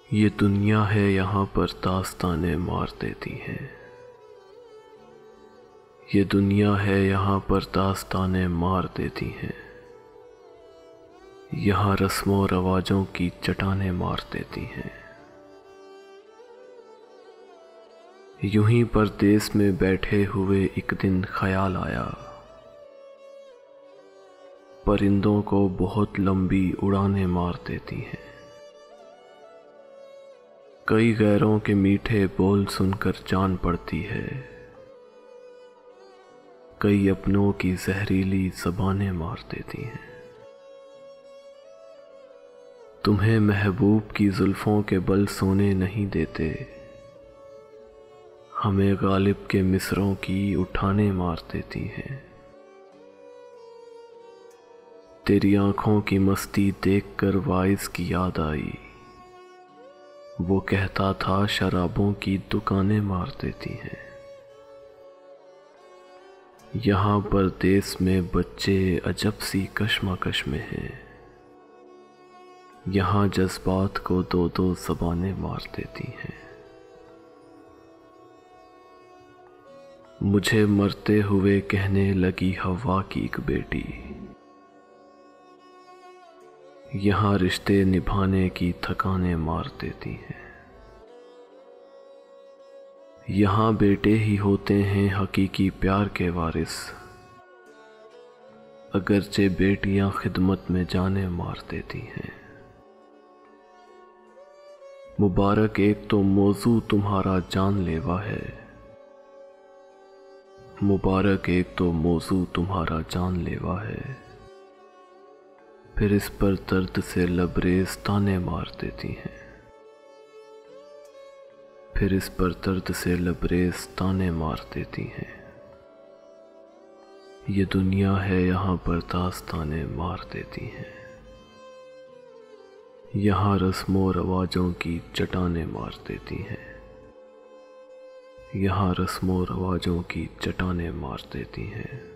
ये दुनिया है यहाँ पर दास्तानें मार देती हैं। ये दुनिया है यहाँ पर दास्तानें मार देती हैं। यहाँ रस्मों रवाजों की चट्टानें मार देती हैं। यूं ही परदेस में बैठे हुए एक दिन ख्याल आया, परिंदों को बहुत लंबी उड़ानें मार देती हैं। कई गैरों के मीठे बोल सुनकर जान पड़ती है, कई अपनों की जहरीली ज़बानें मार देती हैं। तुम्हें महबूब की जुल्फों के बल सोने नहीं देते, हमें गालिब के मिसरों की उठाने मार देती हैं। तेरी आंखों की मस्ती देखकर वाइस की याद आई, वो कहता था शराबों की दुकानें मार देती हैं। यहाँ परदेस में बच्चे अजब सी कश्मकश में हैं, यहाँ जज्बात को दो दो ज़बानें मार देती हैं। मुझे मरते हुए कहने लगी हवा की एक बेटी, यहाँ रिश्ते निभाने की थकाने मार देती हैं। यहाँ बेटे ही होते हैं हकीकी प्यार के वारिस, अगरचे बेटियां खिदमत में जाने मार देती हैं। मुबारक एक तो मौजू तुम्हारा जानलेवा है, मुबारक एक तो मौजू तुम्हारा जानलेवा है, फिर इस पर दर्द से लबरेज ताने मार देती हैं। फिर इस पर दर्द से लबरेज ताने मार देती हैं। ये दुनिया है यहाँ पर दास्तानें मार देती हैं। यहाँ रस्मों रवाजों की चट्टानें मार देती हैं। यहाँ रस्मों रवाजों की चट्टानें मार देती हैं।